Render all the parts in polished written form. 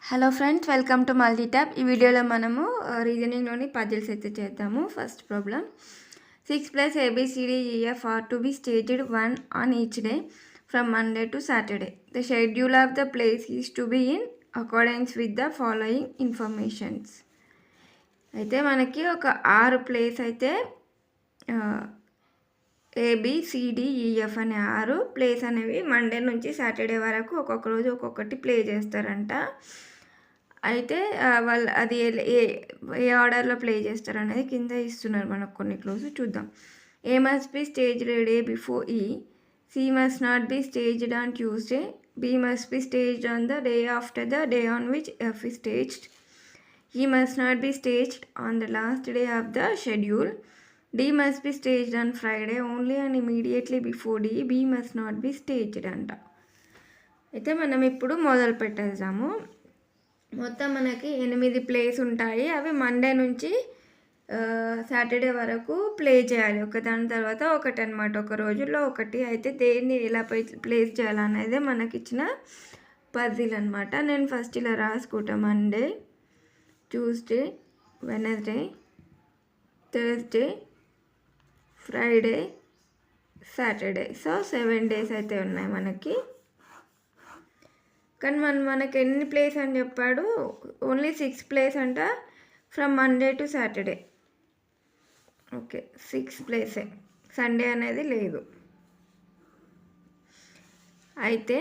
Hello friends, welcome to Multitop. ఈ వీడియోలో మనము రీజనింగ్లోని పజిల్స్ అయితే చేద్దాము. First problem 6 plus ABCDEF are to be staged one on each day from Monday to Saturday. The schedule of the plays is to be in accordance with the following informations. అయితే మనకి ఒక 6 place అయితే ABCDEF అనే 6 place అనేవి Monday నుంచి Saturday వరకు ఒక్కొక్క రోజు ఒక్కొక్కటి ప్లే చేస్తారంట. అయితే వాళ్ళు అది ఏ ఆర్డర్లో ప్లే చేస్తారు అనేది కింద ఇస్తున్నారు మనకు కొన్ని క్లోజ్ చూద్దాం. A must be staged day before E, C must not be staged on Tuesday, B must be staged on the day after the day on which F is staged, he must not be staged on the last day of the schedule, D must be staged on Friday only and immediately before D, B must not be staged అంట. అయితే మనం ఇప్పుడు మొదలు పెట్టేద్దాము. మొత్తం మనకి 8 place ఉంటాయి. అవి Monday నుంచి సాటర్డే వరకు ప్లే చేయాలి, ఒకదాని తర్వాత ఒకటి అనమాట, ఒక రోజుల్లో ఒకటి. అయితే దేన్ని ఎలా ప్లేస్ చేయాలనేది మనకి ఇచ్చిన పజిల్ అనమాట. నేను ఫస్ట్ ఇలా రాసుకుంటా: Monday, Tuesday, Wednesday, Thursday, Friday, Saturday. So 7 days అయితే ఉన్నాయి మనకి. కానీ మనకి ఎన్ని ప్లేస్ అని చెప్పాడు? ఓన్లీ 6 ప్లేస్ అంట, from Monday to Saturday. Okay, 6 ప్లేసే, సండే అనేది లేదు. అయితే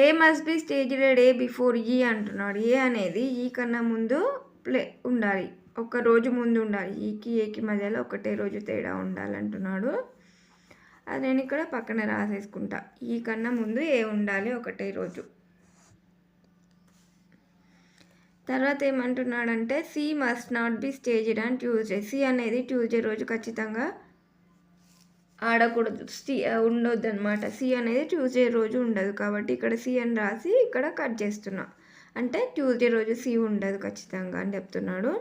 A must be staged day before E అంటున్నాడు. ఏ అనేది ఈ కన్నా ముందు ఉండాలి, ఒక రోజు ముందు ఉండాలి. ఏకి మధ్యలో ఒకటే రోజు తేడా ఉండాలంటున్నాడు. అది నేను ఇక్కడ పక్కన రాసేసుకుంటా. ఈ కన్నా ముందు ఏ ఉండాలి, ఒకటే రోజు. తర్వాత ఏమంటున్నాడంటే C must not be staged on Tuesday. C అనేది ట్యూస్డే రోజు ఖచ్చితంగా ఆడకూడదు, ఉండొద్దు అనమాట. సి అనేది ట్యూస్డే రోజు ఉండదు కాబట్టి ఇక్కడ సి అని రాసి ఇక్కడ కట్ చేస్తున్నా. అంటే ట్యూస్డే రోజు సి ఉండదు ఖచ్చితంగా అని చెప్తున్నాడు.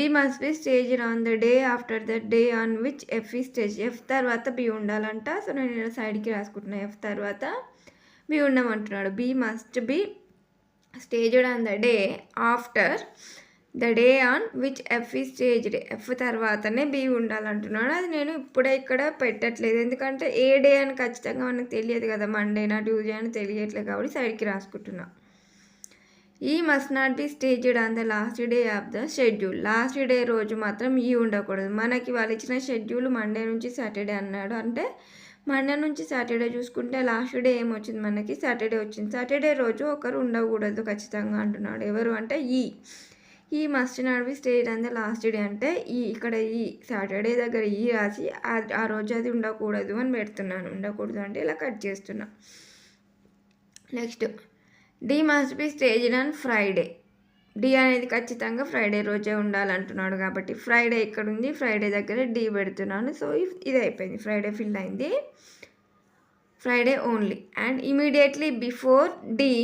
B must be staged on the day after the day on which F E stage. F తర్వాత బి ఉండాలంట. సో నేను సైడ్కి రాసుకుంటున్నాను. ఎఫ్ తర్వాత బి ఉండమంటున్నాడు. B must be staged on the day after the day on which F E staged. F తర్వాతనే B ఉండాలంటున్నాడు. అది నేను ఇప్పుడే ఇక్కడ పెట్టట్లేదు, ఎందుకంటే ఏ డే అని ఖచ్చితంగా మనకు తెలియదు కదా, మండేనా ట్యూస్డే అని తెలియట్లేదు కాబట్టి సైడ్కి రాసుకుంటున్నా. ఈ must not be staged on the last day of the schedule. Last day రోజు మాత్రం ఈ ఉండకూడదు. మనకి వాళ్ళు ఇచ్చిన షెడ్యూల్ మండే నుంచి సాటర్డే అన్నాడు. అంటే మండే నుంచి సాటర్డే చూసుకుంటే లాస్ట్ డే ఏమొచ్చింది మనకి? సాటర్డే వచ్చింది. సాటర్డే రోజు ఒకరు ఉండకూడదు ఖచ్చితంగా అంటున్నాడు. ఎవరు అంటే ఈ must not be staged on the last day అంటే ఇక్కడ ఈ సాటర్డే దగ్గర ఈ రాసి ఆ రోజు అది ఉండకూడదు అని పెడుతున్నాను. ఉండకూడదు అంటే ఇలా కట్ చేస్తున్నా. Next D must be staged on Friday. D అనేది ఖచ్చితంగా ఫ్రైడే రోజే ఉండాలంటున్నాడు కాబట్టి ఫ్రైడే ఇక్కడ ఉంది, ఫ్రైడే దగ్గర డి పెడుతున్నాను. సో ఇది అయిపోయింది, ఫ్రైడే ఫిల్ అయింది. Friday only. And immediately before D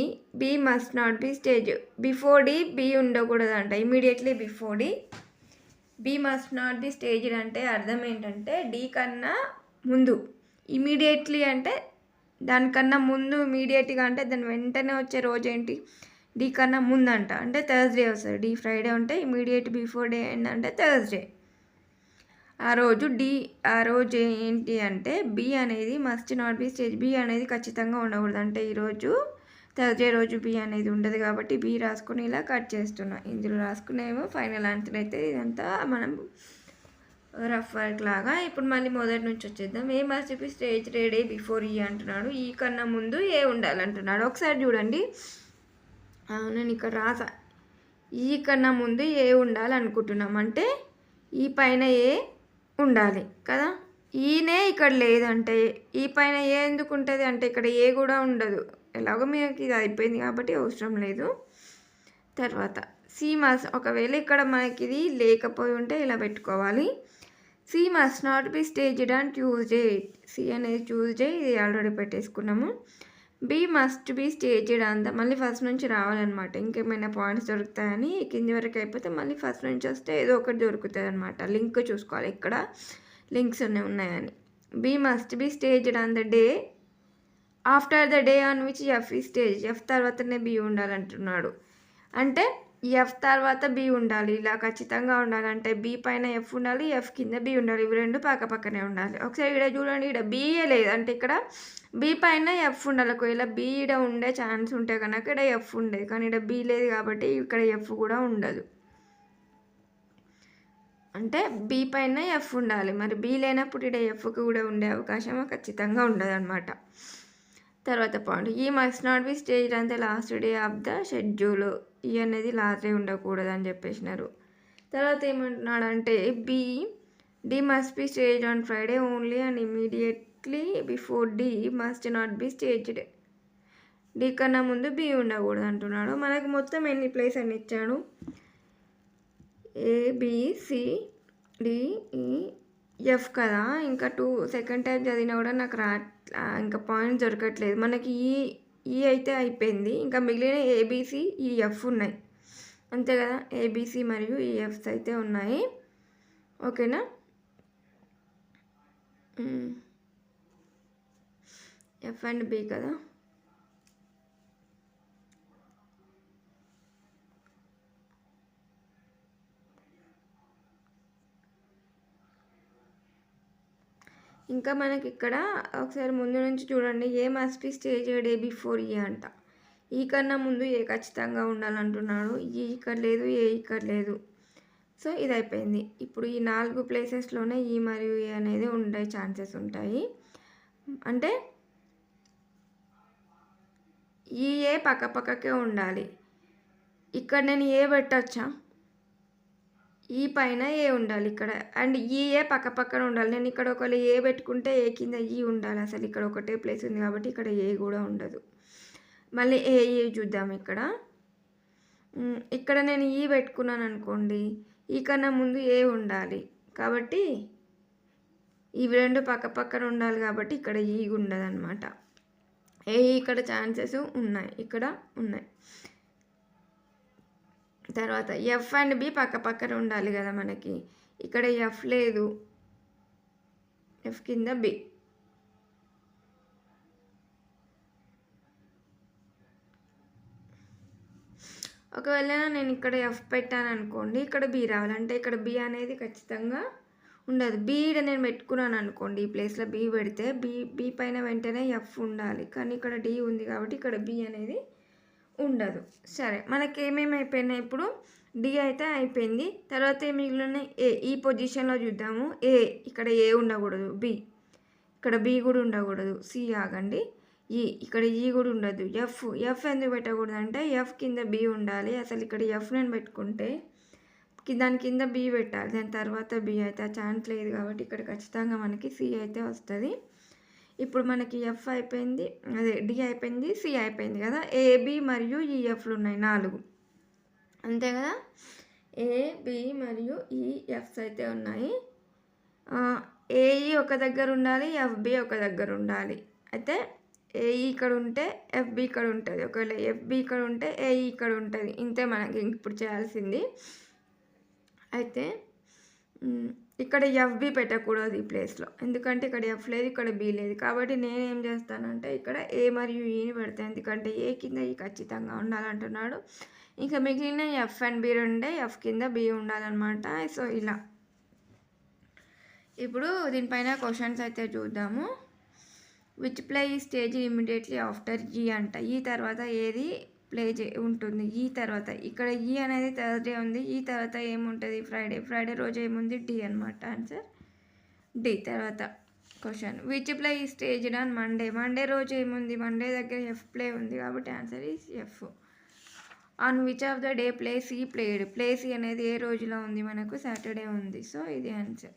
B must not be stage. Before D B ఉండకూడదంట. Immediately before D B must not be staged అంటే అర్థం ఏంటంటే డి కన్నా ముందు. ఇమీడియట్లీ అంటే దానికన్నా ముందు, ఇమీడియట్గా అంటే దాని వెంటనే వచ్చే రోజు ఏంటి? డి కన్నా ముందంట, అంటే థర్స్డే వస్తుంది. డి ఫ్రైడే ఉంటే ఇమీడియట్ బిఫోర్ డే ఏంటంటే థర్స్డే. ఆ రోజు ఏంటి అంటే బి అనేది must not be stage. B అనేది ఖచ్చితంగా ఉండకూడదు. అంటే ఈరోజు థర్స్డే రోజు బి అనేది ఉండదు కాబట్టి బి రాసుకుని ఇలా కట్ చేస్తున్నా. ఇందులో రాసుకునేమో ఫైనల్ ఆన్సర్ అయితే ఇదంతా మనం రఫ్ వర్క్ లాగా. ఇప్పుడు మళ్ళీ మొదటి నుంచి వచ్చేద్దాం. A must be stage day before E అంటున్నాడు. ఈ కన్నా ముందు ఏ ఉండాలంటున్నాడు. ఒకసారి చూడండి, నేను ఇక్కడ రాసా. ఈ కన్నా ముందు ఏ ఉండాలనుకుంటున్నాం అంటే ఈ పైన ఏ ఉండాలి కదా. ఈనే ఇక్కడ లేదంటే ఈ పైన ఏ ఎందుకు ఉంటుంది అంటే ఇక్కడ ఏ కూడా ఉండదు. ఎలాగో మీకు ఇది అయిపోయింది కాబట్టి అవసరం లేదు. తర్వాత సి మస్ట్, ఒకవేళ ఇక్కడ మనకి ఇది లేకపోయి ఉంటే ఇలా పెట్టుకోవాలి. C must not be staged on Tuesday. C అనేది ట్యూస్డే, ఇది ఆల్రెడీ పెట్టేసుకున్నాము. B must be staged on the, మళ్ళీ ఫస్ట్ నుంచి రావాలన్నమాట. ఇంకేమైనా పాయింట్స్ దొరుకుతాయని కింది వరకు అయిపోతే మళ్ళీ ఫస్ట్ నుంచి వస్తే ఏదో ఒకటి దొరుకుతుంది అనమాట. లింక్ చూసుకోవాలి ఇక్కడ లింక్స్ ఉన్నాయని. B must be staged on the day after the day on which F E stage. F తర్వాతనే బి ఉండాలంటున్నాడు. అంటే ఎఫ్ తర్వాత బి ఉండాలి, ఇలా ఖచ్చితంగా ఉండాలి. అంటే బి పైన ఎఫ్ ఉండాలి, ఎఫ్ కింద బి ఉండాలి, ఇవి రెండు పక్క పక్కనే ఉండాలి. ఒకసారి ఇక్కడ చూడండి, ఇక్కడ బిఏ లేదు, అంటే ఇక్కడ బి పైన ఎఫ్ ఉండాలి. ఒకవేళ బి ఇక్కడ ఉండే ఛాన్స్ ఉంటే కనుక ఇక్కడ ఎఫ్ ఉండేది, కానీ ఇక్కడ బి లేదు కాబట్టి ఇక్కడ ఎఫ్ కూడా ఉండదు. అంటే బి పైన ఎఫ్ ఉండాలి, మరి బి లేనప్పుడు ఇక్కడ ఎఫ్ కూడా ఉండే అవకాశం ఖచ్చితంగా ఉండదు అనమాట. తర్వాత పాయింట్, ఈ మస్ట్ నాట్ బి స్టేజ్ అంతే last day of the schedule. ఈ అనేది లాస్ట్ డే ఉండకూడదు అని చెప్పేసినారు. తర్వాత ఏమంటున్నాడు అంటే D must be stage on Friday only and immediately before D must not be staged. D కన్నా ముందు బి ఉండకూడదు అంటున్నాడు. మనకి మొత్తం ఎన్ని ప్లేస్ అని ఇచ్చాడు, ABCDEF కదా. ఇంకా సెకండ్ టైం చదివినా కూడా నాకు ఇంకా పాయింట్ దొరకట్లేదు. మనకి ఈ అయితే అయిపోయింది, ఇంకా మిగిలిన ABCEF ఉన్నాయి అంతే కదా. ABC మరియు EFs అయితే ఉన్నాయి, ఓకేనా. ఎఫ్ అండ్ బి కదా. ఇంకా మనకి ఇక్కడ ఒకసారి ముందు నుంచి చూడండి, A must be staged A before A అంట. ఈ కన్నా ముందు ఏ ఖచ్చితంగా ఉండాలంటున్నాడు. ఈ ఇక్కడ లేదు, ఏ ఇక్కడ లేదు, సో ఇది అయిపోయింది. ఇప్పుడు ఈ 4 ప్లేసెస్లోనే ఈ మరియు ఏ అనేది ఉండే ఛాన్సెస్ ఉంటాయి. అంటే ఈ ఏ పక్క పక్కకే ఉండాలి. ఇక్కడ నేను ఏ పెట్టచ్చా, ఈ పైన ఏ ఉండాలి ఇక్కడ, అండ్ ఈ ఏ పక్క పక్కన ఉండాలి. నేను ఇక్కడ ఒకవేళ ఏ పెట్టుకుంటే ఏ కింద ఈ ఉండాలి. అసలు ఇక్కడ ఒకటే ప్లేస్ ఉంది కాబట్టి ఇక్కడ ఏ కూడా ఉండదు. మళ్ళీ ఏ చూద్దాం. ఇక్కడ నేను ఈ పెట్టుకున్నాను అనుకోండి, ఈ కన్నా ముందు ఏ ఉండాలి కాబట్టి ఇవి రెండు పక్క పక్కన ఉండాలి కాబట్టి ఇక్కడ ఈ ఉండదు అనమాట. ఏ ఇక్కడ ఛాన్సెస్ ఉన్నాయి, ఇక్కడ ఉన్నాయి. తర్వాత ఎఫ్ అండ్ బి పక్క పక్కన ఉండాలి కదా మనకి. ఇక్కడ ఎఫ్ లేదు, ఎఫ్ కింద బి. ఒకవేళ నేను ఇక్కడ ఎఫ్ పెట్టాను అనుకోండి, ఇక్కడ బి రావాలి. అంటే ఇక్కడ బి అనేది ఖచ్చితంగా ఉండదు. బి నేను పెట్టుకున్నాను అనుకోండి, ఈ ప్లేస్లో బి పెడితే బి పైన వెంటనే ఎఫ్ ఉండాలి, కానీ ఇక్కడ డి ఉంది కాబట్టి ఇక్కడ బి అనేది ఉండదు. సరే, మనకి ఏమేమి అయిపోయినాయి, ఇప్పుడు డి అయితే అయిపోయింది. తర్వాత మిగిలిన ఏ, ఈ పొజిషన్లో చూద్దాము. ఏ ఇక్కడ ఏ ఉండకూడదు, బి ఇక్కడ బి కూడా ఉండకూడదు, సి ఆగండి, ఇక్కడ ఈ కూడా ఉండదు. ఎఫ్ ఎందుకు పెట్టకూడదు అంటే ఎఫ్ కింద బి ఉండాలి. అసలు ఇక్కడ ఎఫ్ నేను పెట్టుకుంటే దాని కింద బి పెట్టాలి, దాని తర్వాత బి అయితే ఆ ఛాన్స్ లేదు కాబట్టి ఇక్కడ ఖచ్చితంగా మనకి సి అయితే వస్తుంది. ఇప్పుడు మనకి ఎఫ్ అయిపోయింది, అదే డి అయిపోయింది, సి అయిపోయింది కదా. ఏబి మరియు ఈఎఫ్లు ఉన్నాయి 4, అంతే కదా. ఏబి మరియు ఈఎఫ్స్ అయితే ఉన్నాయి. ఏఈ ఒక దగ్గర ఉండాలి, ఎఫ్బి ఒక దగ్గర ఉండాలి. అయితే ఏఈ ఇక్కడ ఉంటే ఎఫ్బి ఇక్కడ ఉంటుంది, ఒకవేళ ఎఫ్బి ఇక్కడ ఉంటే ఏఈ ఇక్కడ ఉంటుంది. ఇంతే మనకి ఇప్పుడు చేయాల్సింది. అయితే ఇక్కడ ఎఫ్బి పెట్టకూడదు ఈ ప్లేస్లో, ఎందుకంటే ఇక్కడ ఎఫ్ లేదు, ఇక్కడ బి లేదు. కాబట్టి నేనేం చేస్తానంటే ఇక్కడ ఏ మరియు ఈని పెడతాను, ఎందుకంటే ఏ కింద ఈ ఖచ్చితంగా ఉండాలంటున్నాడు. ఇంకా మిగిలిన ఎఫ్ అండ్ బి ఉండే ఎఫ్ కింద బి ఉండాలన్నమాట. సో ఇలా ఇప్పుడు దీనిపైన క్వశ్చన్స్ అయితే చూద్దాము. Which play E stage immediately after ఈ అంట. ఈ తర్వాత ఏది ప్లే ఉంటుంది, ఈ తర్వాత ఇక్కడ ఈ అనేది థర్స్డే ఉంది, ఈ తర్వాత ఏముంటుంది ఫ్రైడే రోజు ఏముంది, డి అనమాట. Answer D. తర్వాత question, which play E stage on Monday రోజు ఏముంది, మండే దగ్గర ఎఫ్ ప్లే ఉంది కాబట్టి answer is F. On which of the day play C played, play C అనేది ఏ రోజులో ఉంది, మనకు సాటర్డే ఉంది, సో ఇది ఆన్సర్.